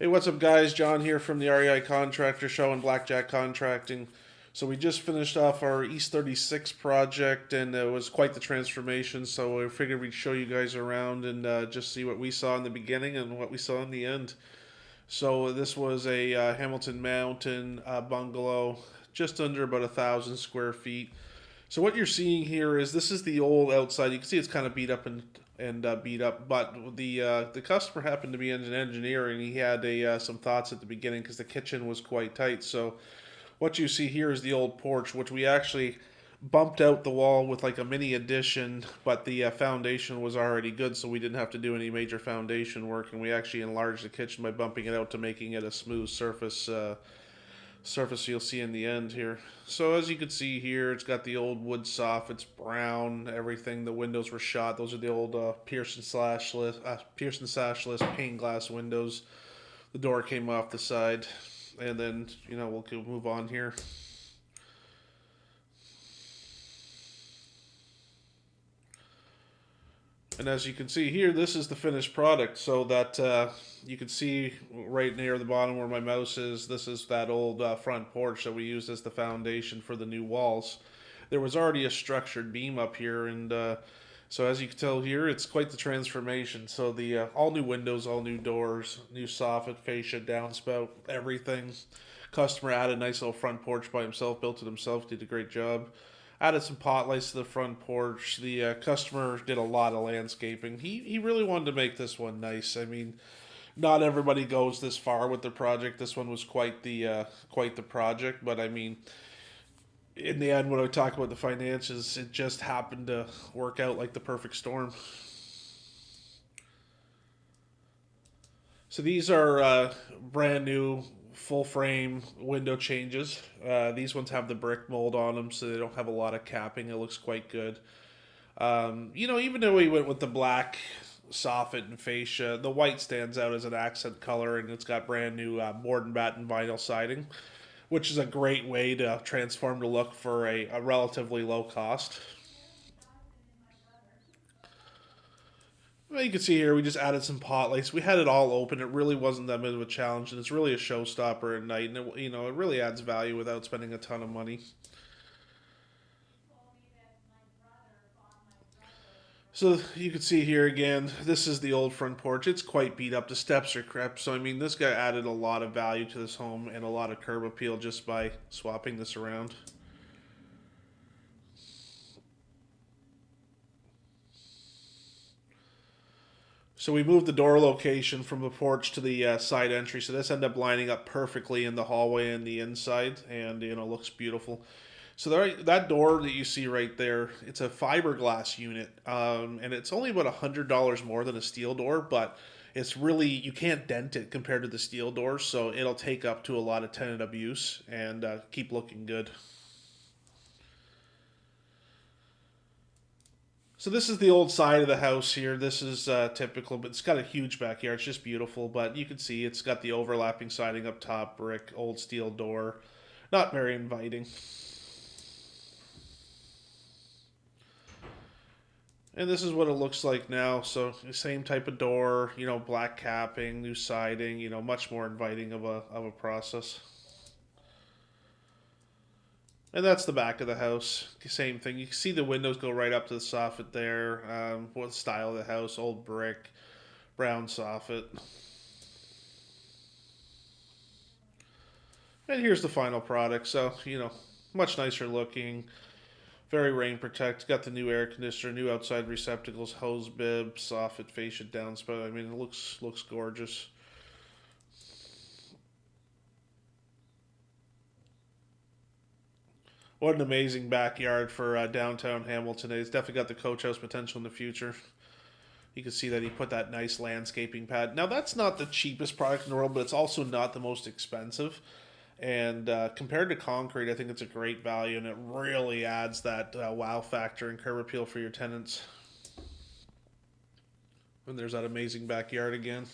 Hey, what's up, guys? John here from the REI Contractor Show and Blackjack Contracting. So we just finished off our East 36 project, and it was quite the transformation. So I figured we'd show you guys around and just see what we saw in the beginning and what we saw in the end. So this was a Hamilton Mountain bungalow, just under about 1,000 square feet. So what you're seeing here is this is the old outside. You can see it's kind of beat up and beat up, but the customer happened to be an engineer, and he had some thoughts at the beginning because the kitchen was quite tight. So what you see here is the old porch, which we actually bumped out the wall with like a mini addition, but the foundation was already good, so we didn't have to do any major foundation work, and we actually enlarged the kitchen by bumping it out to making it a smooth surface you'll see in the end here. So as you can see here, it's got the old wood soffits, brown, everything. The windows were shot. Those are the old Pearson sashless pane glass windows. The door came off the side, and then we'll move on here. And as you can see here, this is the finished product. So that you can see right near the bottom where my mouse is, this is that old front porch that we used as the foundation for the new walls. There was already a structured beam up here, and so as you can tell here, it's quite the transformation. So the all new windows, all new doors, new soffit, fascia, downspout, everything. Customer added a nice little front porch by himself, built it himself, did a great job. Added some pot lights to the front porch. The customer did a lot of landscaping. He really wanted to make this one nice. I mean, not everybody goes this far with the project. This one was quite the project. But I mean, in the end, when I talk about the finances, it just happened to work out like the perfect storm. So these are brand new full frame window changes. These ones have the brick mold on them, so they don't have a lot of capping. It looks quite good. Even though we went with the black soffit and fascia, the white stands out as an accent color, and it's got brand new board and batten vinyl siding, which is a great way to transform the look for a relatively low cost. Well, you can see here we just added some pot lights. We had it all open. It really wasn't that big of a challenge, and it's really a showstopper at night. And it really adds value without spending a ton of money. So you can see here again, this is the old front porch. It's quite beat up. The steps are crap. So I mean, this guy added a lot of value to this home and a lot of curb appeal just by swapping this around. So we moved the door location from the porch to the side entry. So this ended up lining up perfectly in the hallway and the inside, and looks beautiful. So that door that you see right there, it's a fiberglass unit, and it's only about $100 more than a steel door, but it's really, you can't dent it compared to the steel doors, so it'll take up to a lot of tenant abuse and keep looking good. So this is the old side of the house here. This is typical, but it's got a huge backyard. It's just beautiful, but you can see it's got the overlapping siding up top, brick, old steel door. Not very inviting. And this is what it looks like now. So the same type of door, black capping, new siding, much more inviting of a process. And that's the back of the house. Same thing. You can see the windows go right up to the soffit there. What style of the house? Old brick, brown soffit. And here's the final product. So, much nicer looking. Very rain protect. Got the new air conditioner, new outside receptacles, hose bib, soffit, fascia, downspout. I mean, it looks gorgeous. What an amazing backyard for downtown Hamilton. It's definitely got the coach house potential in the future. You can see that he put that nice landscaping pad. Now, that's not the cheapest product in the world, but it's also not the most expensive. And compared to concrete, I think it's a great value, and it really adds that wow factor and curb appeal for your tenants. And there's that amazing backyard again.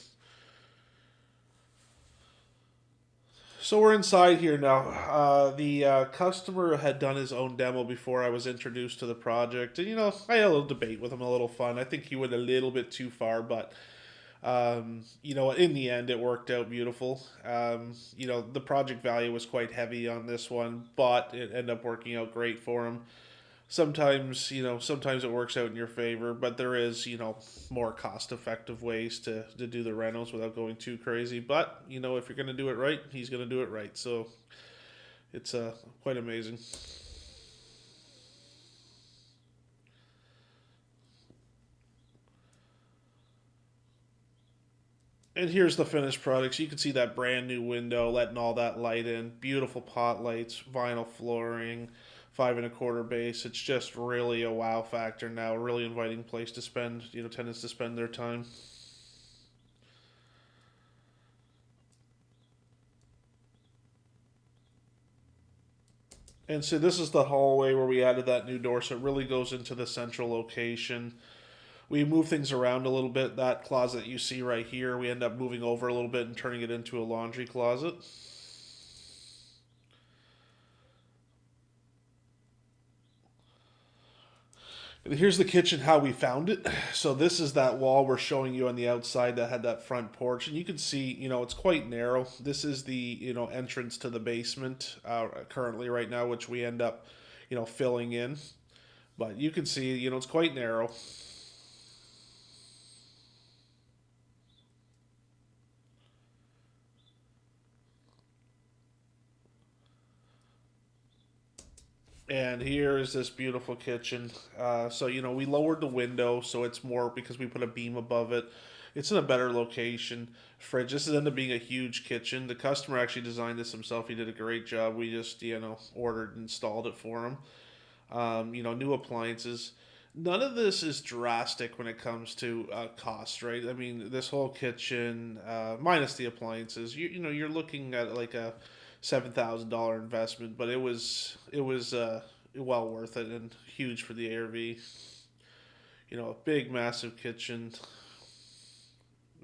So we're inside here now. The customer had done his own demo before I was introduced to the project. And, I had a little debate with him, a little fun. I think he went a little bit too far, but You know, in the end, it worked out beautiful. You know, the project value was quite heavy on this one, but it ended up working out great for him. Sometimes, you know, sometimes it works out in your favor, but there is, you know, more cost effective ways to do the rentals without going too crazy. But, you know, if you're going to do it right, he's going to do it right. So it's quite amazing. And here's the finished product. So you can see that brand new window, letting all that light in. Beautiful pot lights, vinyl flooring, 5 1/4 base. It's just really a wow factor now. A really inviting place to spend, you know, tenants to spend their time. And so this is the hallway where we added that new door, so it really goes into the central location. We move things around a little bit. That closet you see right here, we end up moving over a little bit and turning it into a laundry closet. And here's the kitchen, how we found it. So this is that wall we're showing you on the outside that had that front porch, and you can see, you know, it's quite narrow. This is the, you know, entrance to the basement currently right now, which we end up, you know, filling in. But you can see, you know, it's quite narrow. And here is this beautiful kitchen. So, you know, we lowered the window so it's more because we put a beam above it. It's in a better location. Fridge. This has ended up being a huge kitchen. The customer actually designed this himself. He did a great job. We just, you know, ordered and installed it for him. You know, new appliances. None of this is drastic when it comes to cost, right? I mean, this whole kitchen, minus the appliances, you know, you're looking at like a $7,000 investment, but it was well worth it and huge for the ARV. You know, a big, massive kitchen.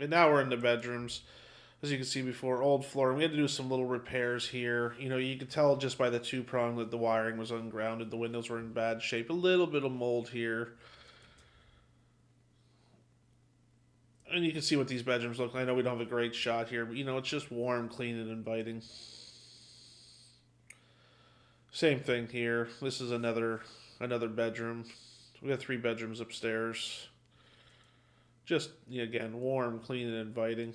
And now we're in the bedrooms. As you can see before, old flooring. We had to do some little repairs here. You know, you could tell just by the two prong that the wiring was ungrounded. The windows were in bad shape. A little bit of mold here. And you can see what these bedrooms look like. I know we don't have a great shot here, but you know, it's just warm, clean, and inviting. Same thing here. This is another bedroom. We got 3 bedrooms upstairs. Just again, warm, clean, and inviting.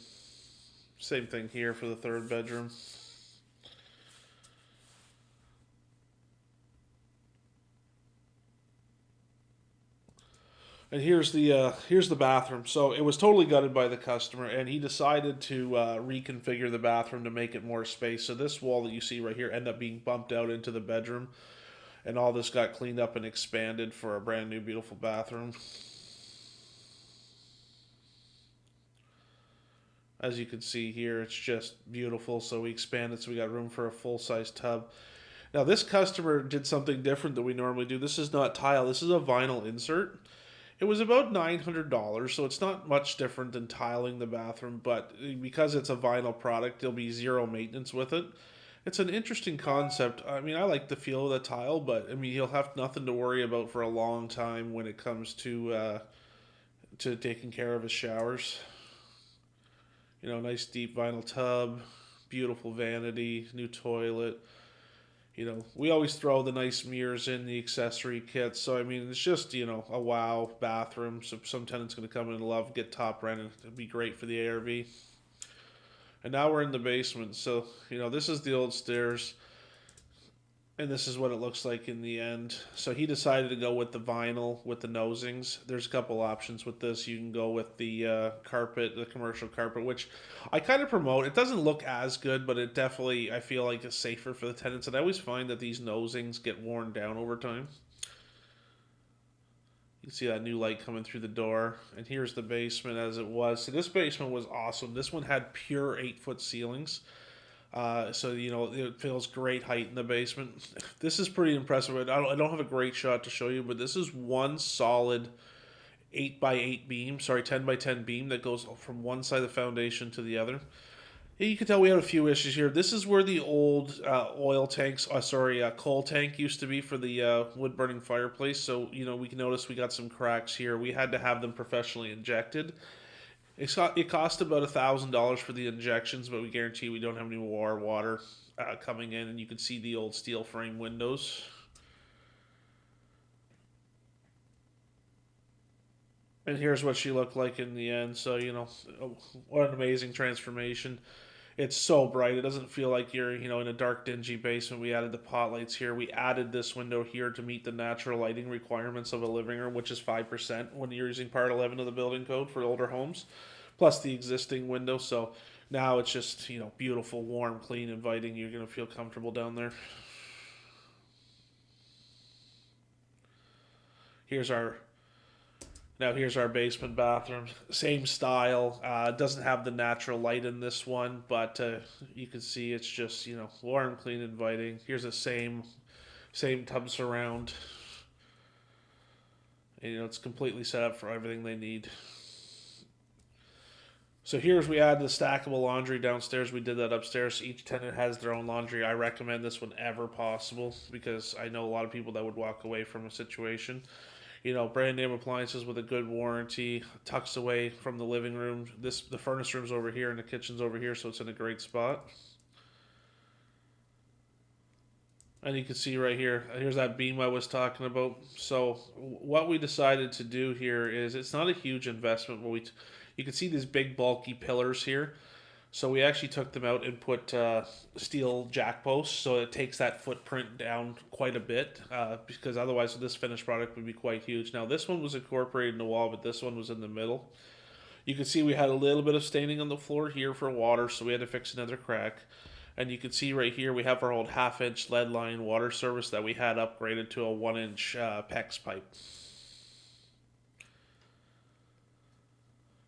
Same thing here for the 3rd bedroom. And here's the bathroom. So it was totally gutted by the customer, and he decided to reconfigure the bathroom to make it more space. So this wall that you see right here ended up being bumped out into the bedroom, and all this got cleaned up and expanded for a brand new, beautiful bathroom. As you can see here, it's just beautiful. So we expanded, so we got room for a full-size tub. Now this customer did something different than we normally do. This is not tile. This is a vinyl insert. It was about $900, so it's not much different than tiling the bathroom, but because it's a vinyl product, there'll be zero maintenance with it. It's an interesting concept. I mean, I like the feel of the tile, but I mean, he'll have nothing to worry about for a long time when it comes to taking care of his showers. You know, nice deep vinyl tub, beautiful vanity, new toilet. You know, we always throw the nice mirrors in the accessory kits. So, I mean, it's just, you know, a wow bathroom. So, some tenant's going to come in and love, get top rent, and it'd be great for the ARV. And now we're in the basement. So, you know, this is the old stairs. And this is what it looks like in the end. So he decided to go with the vinyl with the nosings. There's a couple options with this. You can go with the carpet, the commercial carpet, which I kind of promote. It doesn't look as good, but it definitely, I feel like, is safer for the tenants. And I always find that these nosings get worn down over time. You can see that new light coming through the door. And here's the basement as it was. So this basement was awesome. This one had pure 8-foot ceilings. So you know it feels great height in the basement. This is pretty impressive. I don't have a great shot to show you, but this is one solid 8x8 beam. Sorry, 10x10 beam that goes from one side of the foundation to the other. You can tell we have a few issues here. This is where the old coal tank used to be for the wood burning fireplace. So you know we can notice we got some cracks here. We had to have them professionally injected. It cost about $1,000 for the injections, but we guarantee we don't have any more water coming in, and you can see the old steel frame windows. And here's what she looked like in the end. So, what an amazing transformation. It's so bright. It doesn't feel like you're, in a dark, dingy basement. We added the pot lights here. We added this window here to meet the natural lighting requirements of a living room, which is 5% when you're using Part 11 of the building code for older homes, plus the existing window. So now it's just, beautiful, warm, clean, inviting. You're going to feel comfortable down there. Here's our basement bathroom. Same style. Doesn't have the natural light in this one, but you can see it's just, warm, clean, inviting. Here's the same tub surround. And, it's completely set up for everything they need. So we add the stackable laundry downstairs. We did that upstairs. Each tenant has their own laundry. I recommend this whenever possible because I know a lot of people that would walk away from a situation. Brand name appliances with a good warranty, tucks away from the living room. The furnace room's over here and the kitchen's over here, so it's in a great spot. And you can see right here's that beam I was talking about. So what we decided to do here is it's not a huge investment, but you can see these big bulky pillars here. So we actually took them out and put steel jack posts, so it takes that footprint down quite a bit, because otherwise this finished product would be quite huge. Now this one was incorporated in the wall, but this one was in the middle. You can see we had a little bit of staining on the floor here for water, so we had to fix another crack. And you can see right here we have our old 1/2-inch lead line water service that we had upgraded to a 1-inch PEX pipe.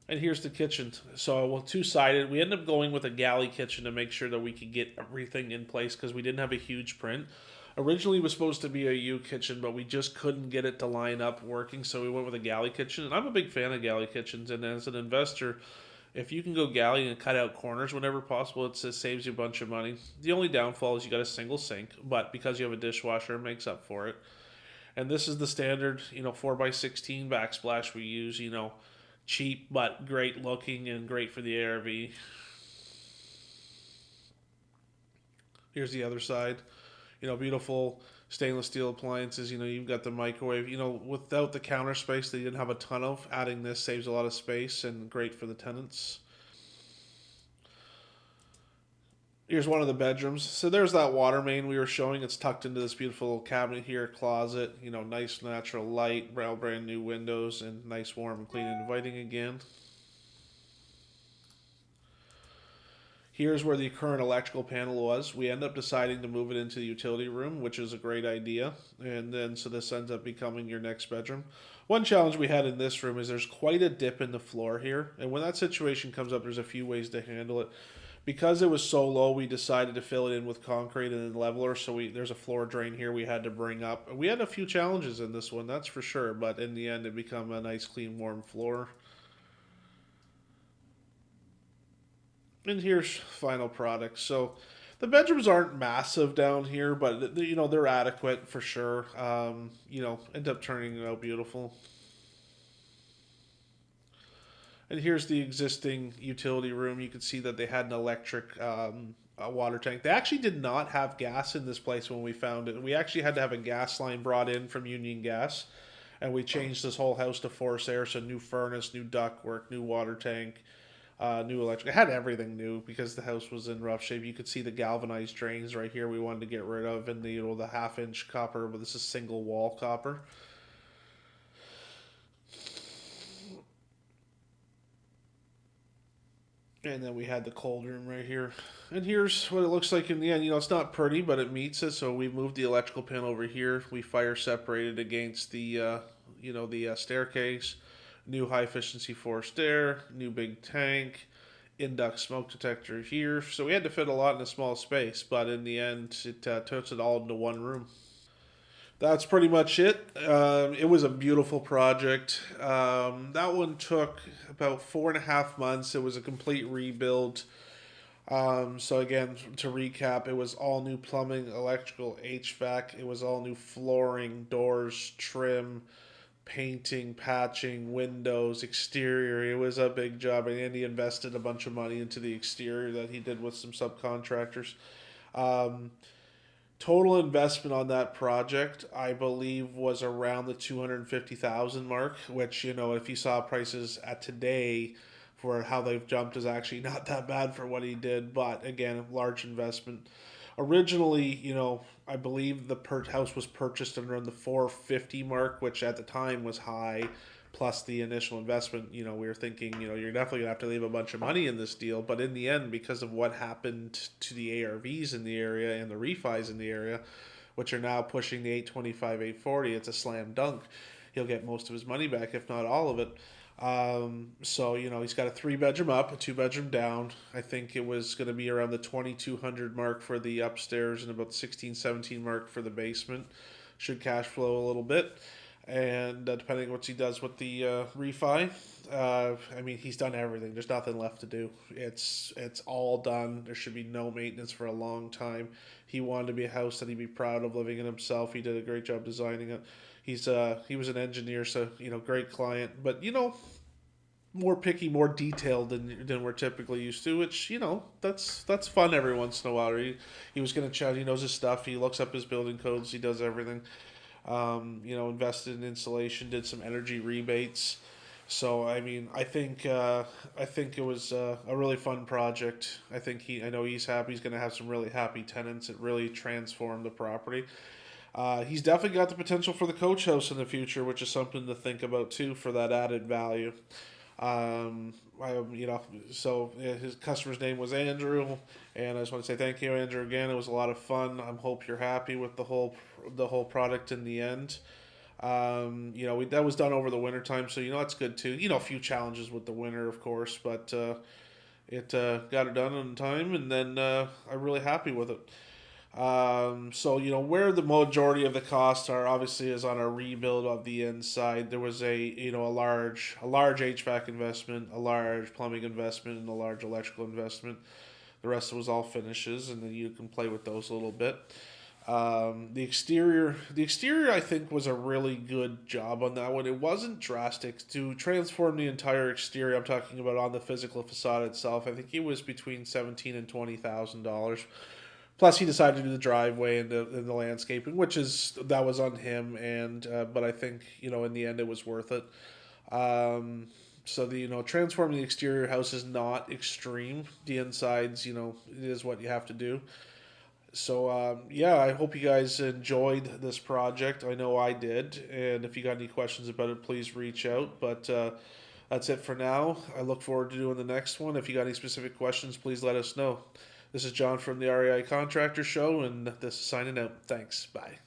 And here's the kitchen. So two-sided. We ended up going with a galley kitchen to make sure that we could get everything in place because we didn't have a huge print. Originally it was supposed to be a U kitchen, but we just couldn't get it to line up working, so we went with a galley kitchen. And I'm a big fan of galley kitchens, and as an investor, if you can go galley and cut out corners whenever possible, it saves you a bunch of money. The only downfall is you got a single sink, but because you have a dishwasher, it makes up for it. And this is the standard, 4x16 backsplash we use, cheap but great looking and great for the ARV. Here's the other side. Beautiful stainless steel appliances. You've got the microwave. Without the counter space they didn't have a ton of. Adding this saves a lot of space and great for the tenants. Here's one of the bedrooms. So there's that water main we were showing. It's tucked into this beautiful cabinet here, closet. Nice natural light, brand new windows, and nice, warm, and clean and inviting again. Here's where the current electrical panel was. We end up deciding to move it into the utility room, which is a great idea. And then, so this ends up becoming your next bedroom. One challenge we had in this room is there's quite a dip in the floor here. And when that situation comes up, there's a few ways to handle it. Because it was so low, we decided to fill it in with concrete and then leveler. So there's a floor drain here we had to bring up. We had a few challenges in this one, that's for sure. But in the end, it became a nice, clean, warm floor. And here's final product. So the bedrooms aren't massive down here, but they're adequate for sure. End up turning out beautiful. And here's the existing utility room. You can see that they had an electric water tank. They actually did not have gas in this place when we found it. We actually had to have a gas line brought in from Union Gas. And we changed this whole house to forced air. So new furnace, new ductwork, new water tank, new electric. It had everything new because the house was in rough shape. You could see the galvanized drains right here we wanted to get rid of. And the 1/2-inch copper, but this is single wall copper. And then we had the cold room right here. And here's what it looks like in the end. It's not pretty, but it meets it. So we moved the electrical panel over here. We fire separated against the, staircase. New high efficiency forced air. New big tank. Induct smoke detector here. So we had to fit a lot in a small space. But in the end, it turns it all into one room. That's pretty much it. It was a beautiful project. That one took about 4.5 months. It was a complete rebuild. So again, to recap, it was all new plumbing, electrical, HVAC. It was all new flooring, doors, trim, painting, patching, windows, exterior. It was a big job, and he invested a bunch of money into the exterior that he did with some subcontractors. Um, Total investment on that project, I believe, was around the 250,000 mark. Which, if you saw prices at today for how they've jumped, is actually not that bad for what he did. But again, large investment. Originally, I believe the house was purchased around the 450 mark, which at the time was high. Plus the initial investment, we were thinking, you're definitely gonna have to leave a bunch of money in this deal. But in the end, because of what happened to the ARVs in the area and the refis in the area, which are now pushing the 825, 840, it's a slam dunk. He'll get most of his money back, if not all of it. So, he's got a 3-bedroom up, a 2-bedroom down. I think it was going to be around the 2,200 mark for the upstairs and about 16, 17 mark for the basement. Should cash flow a little bit. And depending on what he does with the refi, he's done everything. There's nothing left to do. It's all done. There should be no maintenance for a long time. He wanted to be a house that he'd be proud of living in himself. He did a great job designing it. He was an engineer, so great client. But more picky, more detailed than we're typically used to. Which that's fun every once in a while. He was gonna chat. He knows his stuff. He looks up his building codes. He does everything. Invested in insulation, did some energy rebates. So I think it was a really fun project. I know he's happy. He's going to have some really happy tenants. It really transformed the property. He's definitely got the potential for the coach house in the future, which is something to think about too for that added value. Um, his customer's name was Andrew, and I just want to say thank you, Andrew, again. It was a lot of fun. I hope you're happy with the whole product in the end. That was done over the winter time, so that's good too. A few challenges with the winter, of course, but it got it done on time, and then I'm really happy with it. Where the majority of the costs are obviously is on a rebuild of the inside. There was a large HVAC investment, a large plumbing investment, and a large electrical investment. The rest was all finishes, and then you can play with those a little bit. The exterior, I think was a really good job on that one. It wasn't drastic to transform the entire exterior. I'm talking about on the physical facade itself. I think it was between $17,000 and $20,000. Plus, he decided to do the driveway and the landscaping, that was on him. But I think in the end it was worth it. Transforming the exterior house is not extreme. The insides, it is what you have to do. So I hope you guys enjoyed this project. I know I did. And if you got any questions about it, please reach out. But that's it for now. I look forward to doing the next one. If you got any specific questions, please let us know. This is John from the REI Contractor Show, and this is signing out. Thanks. Bye.